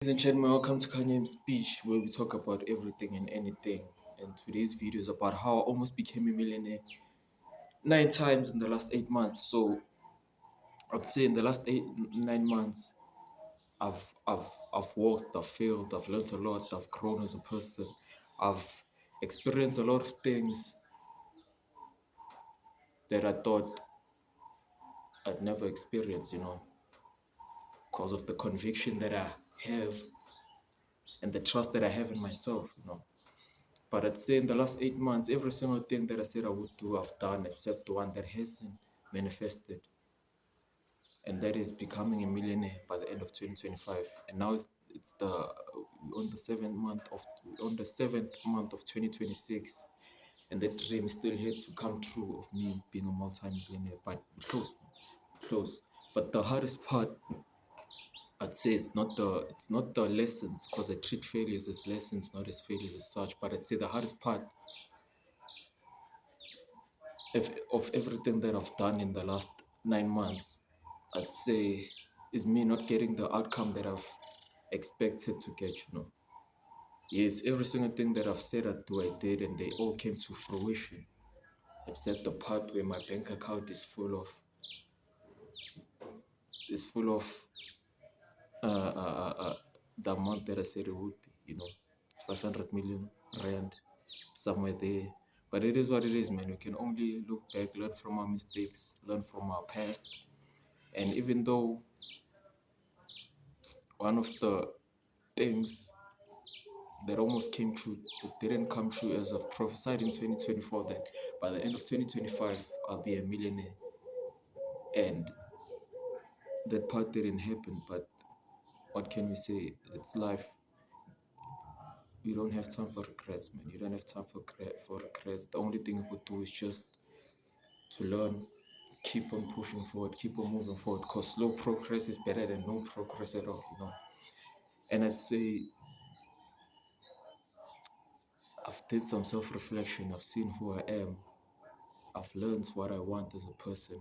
Ladies and gentlemen, welcome to Khanya's speech where we talk about everything and anything. And today's video is about how I almost became a millionaire 9 times in the last 8 months. So I'd say in the last 9 months, I've walked, I've failed, I've learned a lot, I've grown as a person, I've experienced a lot of things that I thought I'd never experience, because of the conviction that I have and the trust that I have in myself. But I'd say in the last 8 months, every single thing that I said I would do, I've done, except the one that hasn't manifested, and that is becoming a millionaire by the end of 2025. And now it's the on the seventh month of 2026, and that dream is still here to come true of me being a multi-millionaire. But close, close. But the hardest part, I'd say, it's not the lessons, because I treat failures as lessons, not as failures as such. But I'd say the hardest part of everything that I've done in the last 9 months, I'd say, is me not getting the outcome that I've expected to get. Yes, every single thing that I've said I'd do, I did, and they all came to fruition, except the part where my bank account is full of the amount that I said it would be, 500 million rand, somewhere there. But it is what it is, man. We can only look back, learn from our mistakes, learn from our past. And even though one of the things that almost came true, it didn't come true, as I've prophesied in 2024 that by the end of 2025, I'll be a millionaire. And that part didn't happen, but what can we say? It's life. You don't have time for regrets, man. You don't have time for regrets. The only thing you could do is just to learn, keep on pushing forward, keep on moving forward, because slow progress is better than no progress at all. And I'd say I've did some self-reflection. I've seen who I am. I've learned what I want as a person.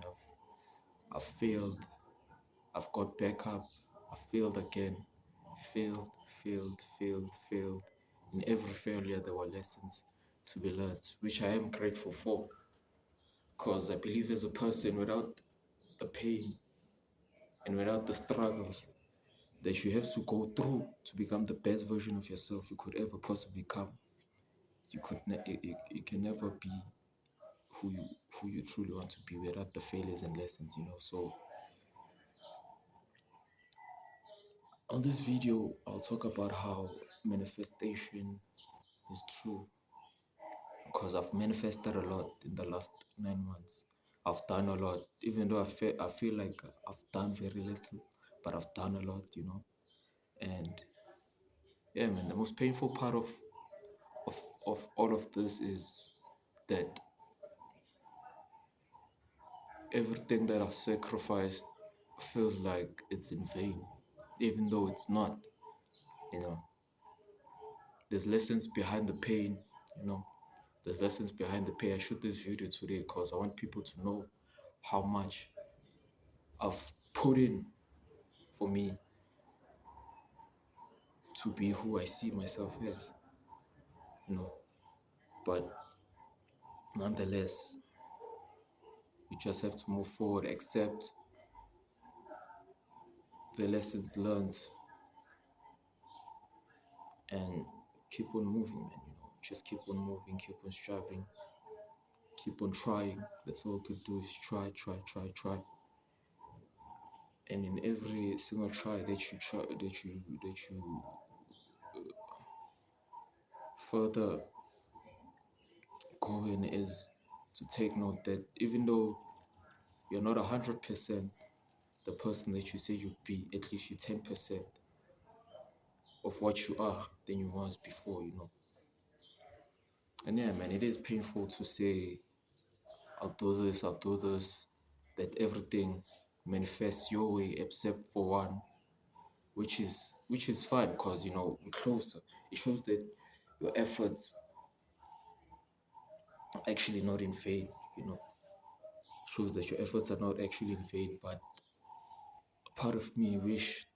I've failed. I've got back up. I failed again. Failed, failed, failed, failed. In every failure, there were lessons to be learned, which I am grateful for. Because I believe as a person, without the pain and without the struggles that you have to go through to become the best version of yourself you could ever possibly become, you can never be who you truly want to be without the failures and lessons. So on this video, I'll talk about how manifestation is true, because I've manifested a lot in the last 9 months. I've done a lot, even though I feel like I've done very little, but I've done a lot. And yeah, man, the most painful part of all of this is that everything that I've sacrificed feels like it's in vain, even though it's not. You know, there's lessons behind the pain. You know, there's lessons behind the pain. I shoot this video today because I want people to know how much I've put in for me to be who I see myself as. You know, but nonetheless, you just have to move forward, accept the lessons learned, and keep on moving, man. Just keep on moving, keep on striving, keep on trying. That's all you could do is try, try, try, try. And in every single try that you try, that you further go in, is to take note that even though you're not 100% the person that you say you'd be, at least you're 10% of what you are than you was before. And yeah, man, it is painful to say I'll do this, that everything manifests your way except for one, which is fine, because we're closer. It shows that your efforts are actually not in vain. Shows that your efforts are not actually in vain. But a part of me wish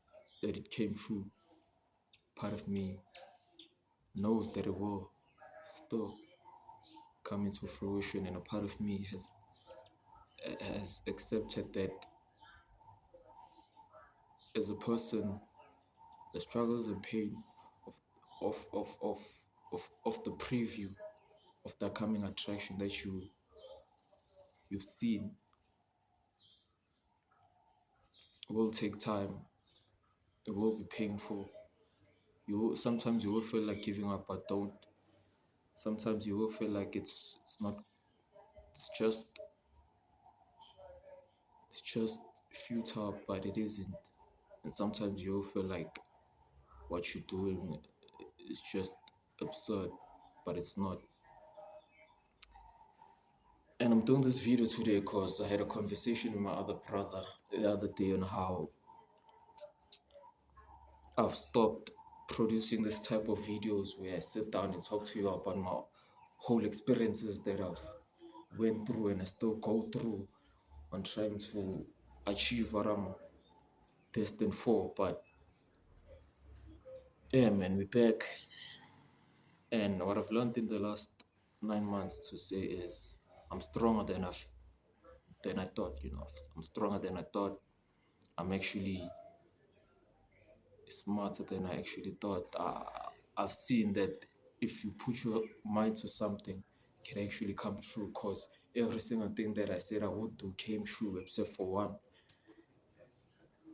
that it came true, part of me knows that it will still come into fruition, and a part of me has accepted that as a person, the struggles and pain of of of of of the preview of the coming attraction that you've seen will take time. It will be painful. Sometimes you will feel like giving up, but don't. Sometimes you will feel like it's not. It's just it's just futile, but it isn't. And sometimes you will feel like what you're doing is just absurd, but it's not. And I'm doing this video today because I had a conversation with my other brother the other day on how I've stopped producing this type of videos where I sit down and talk to you about my whole experiences that I've went through and I still go through on trying to achieve what I'm destined for. But yeah, man, we're back. And what I've learned in the last 9 months to say is I'm stronger than I thought, you know. I'm stronger than I thought. I'm actually smarter than I actually thought. I've seen that if you put your mind to something, it can actually come true because every single thing that I said I would do came true except for one.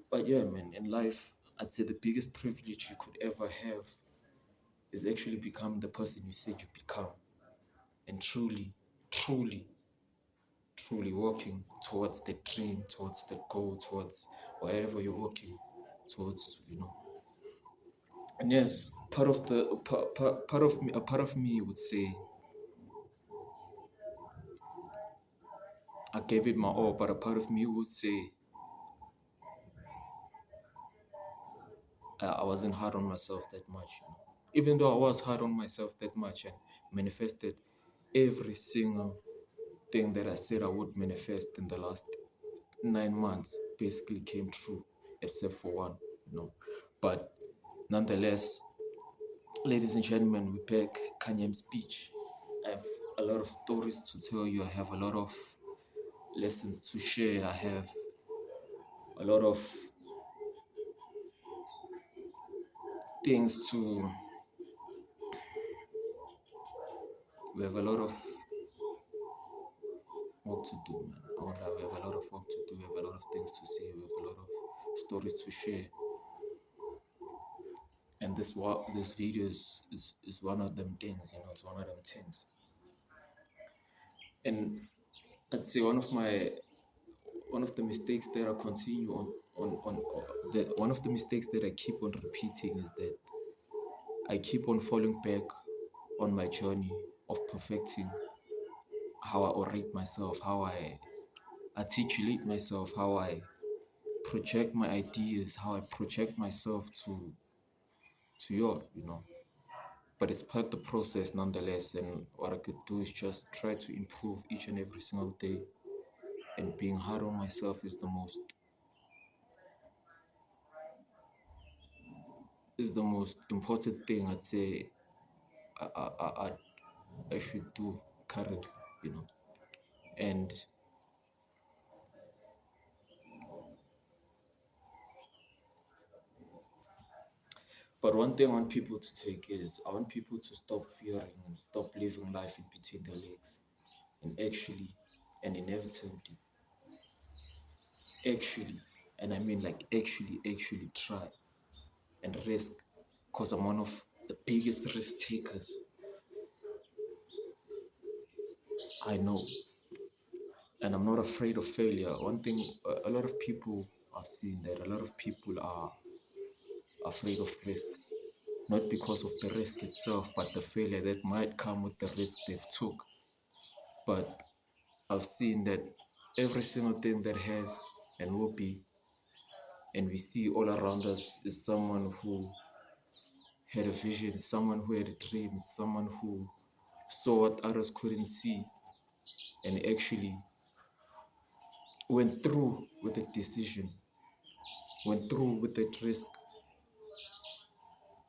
But yeah, man, in life, I'd say the biggest privilege you could ever have is actually become the person you said you become. And truly, truly, truly walking towards the dream, towards the goal, towards wherever you're walking towards, you know. And yes, part of me would say I gave it my all, but a part of me would say I wasn't hard on myself that much. You know? Even though I was hard on myself that much and manifested every single thing that I said I would manifest in the last 9 months, basically came true, except for one, you know. But nonetheless, ladies and gentlemen, we're back. Khanya's speech. I have a lot of stories to tell you. I have a lot of lessons to share. I have a lot of things to. We have a lot of work to do, man. We have a lot of work to do. We have a lot of things to say. We have a lot of stories to share. And this video is one of them things. You know, it's one of them things. And I'd say one of the mistakes that I continue one of the mistakes that I keep on repeating is that I keep on falling back on my journey of perfecting how I orate myself, how I articulate myself, how I project my ideas, how I project myself to your, you know. But it's part of the process nonetheless, and what I could do is just try to improve each and every single day. And being hard on myself is the most important thing I'd say I should do currently, you know. And but one thing I want people to take is I want people to stop fearing and stop living life in between their legs, and inevitably, actually, and I mean like actually try and risk, because I'm one of the biggest risk takers I know, and I'm not afraid of failure. One thing, a lot of people I've seen that a lot of people are afraid of risks, not because of the risk itself, but the failure that might come with the risk they've took. But I've seen that every single thing that has and will be, and we see all around us, is someone who had a vision, someone who had a dream, it's someone who saw what others couldn't see and actually went through with the decision, went through with that risk,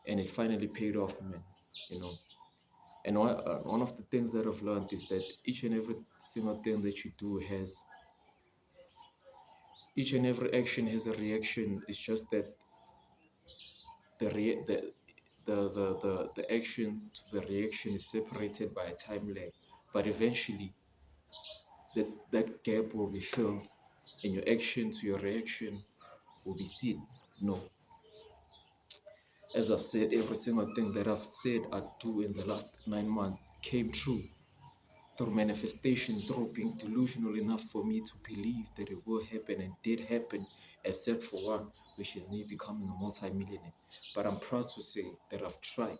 and it finally paid off, man. You know, and one of the things that I've learned is that each and every single thing that you do has, each and every action has a reaction. It's just that the rea- the action to the reaction is separated by a time lag, but eventually that gap will be filled, and your action to your reaction will be seen. No, as I've said, every single thing that I've said I do in the last 9 months came true through manifestation, through being delusional enough for me to believe that it will happen and did happen, except for one, which is me becoming a multi-millionaire. But I'm proud to say that I've tried,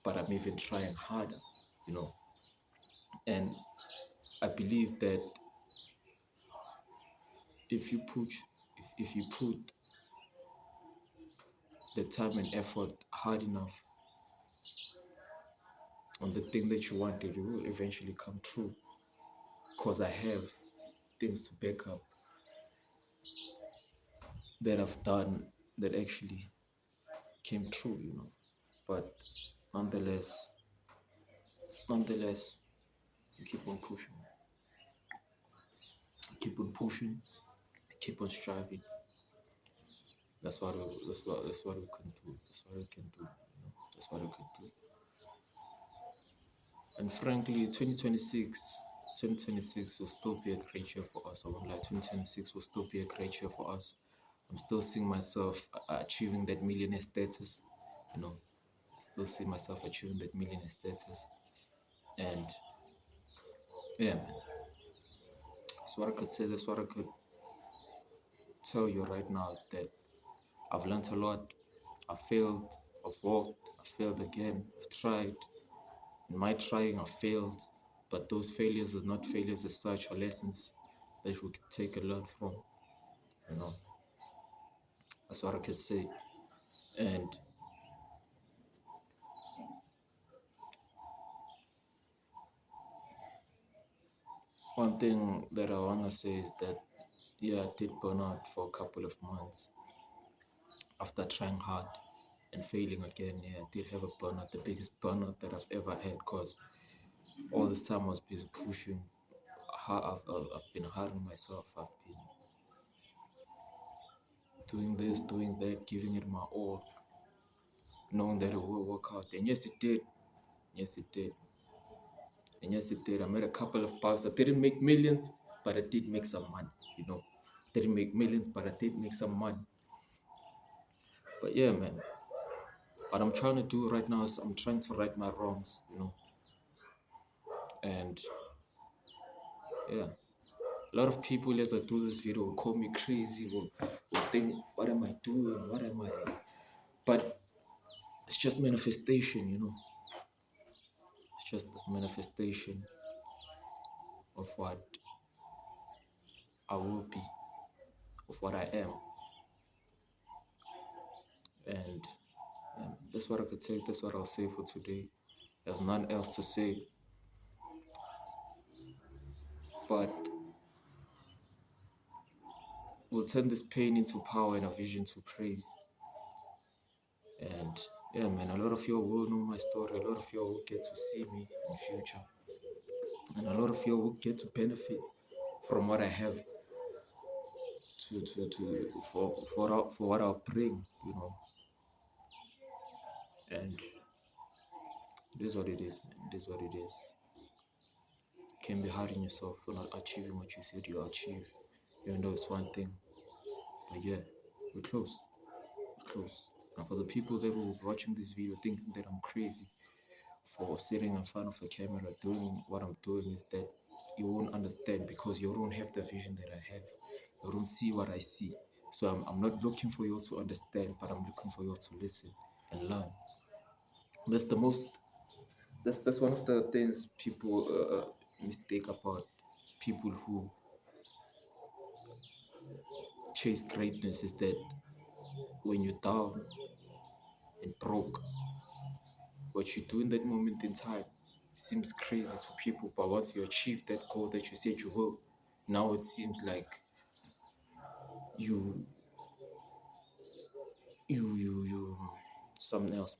but I'm even trying harder, you know. And I believe that if you put if you put the time and effort hard enough on the thing that you want, it will eventually come true. Because I have things to back up that I've done that actually came true, you know. But nonetheless, nonetheless, you keep on pushing, keep on pushing, keep on striving. That's what we can do. That's what we can do. You know? That's what we can do. And frankly, 2026 will still be a great year for us. I won't lie, 2026 will still be a great year for us. I'm still seeing myself achieving that millionaire status, you know. I still see myself achieving that millionaire status. And yeah, man, that's what I could say. That's what I could tell you right now is that I've learned a lot. I failed, I've walked, I failed again, I've tried. In my trying, I failed. But those failures are not failures as such, are lessons that we can take and learn from. You know, that's what I could say. And one thing that I wanna say is that yeah, I did burn out for a couple of months after trying hard and failing again. Yeah, I did have a burnout, the biggest burnout that I've ever had, because all this time I was busy pushing. I've been hard on myself. I've been doing this, doing that, giving it my all, knowing that it will work out. And yes, it did. Yes, it did. And yes, it did. I made a couple of bucks. I didn't make millions, but I did make some money. You know, didn't make millions, but I did make some money. But yeah, man, what I'm trying to do right now is I'm trying to right my wrongs. You know, and yeah, a lot of people as I do this video will call me crazy. Will think, what am I doing? What am I? But it's just manifestation. You know, it's just manifestation of what I will be, of what I am, and that's what I could take. That's what I'll say for today. There's none else to say, but we'll turn this pain into power and a vision to praise. And yeah, man, a lot of you will know my story. A lot of you will get to see me in future, and a lot of you will get to benefit from what I have for what I'll bring. You know, and it is what it is, man. It is what it is. You can be hard on yourself for not achieving what you said you'll achieve, even though it's one thing. But yeah, we're close. We're close. And for the people that will be watching this video thinking that I'm crazy for sitting in front of a camera doing what I'm doing, is that you won't understand because you don't have the vision that I have. You don't see what I see. So I'm not looking for you to understand, but I'm looking for you to listen and learn. That's the most. That's one of the things people mistake about people who chase greatness, is that when you're down and broke, what you do in that moment in time seems crazy to people, but once you achieve that goal that you said you will, now it seems like you you something else.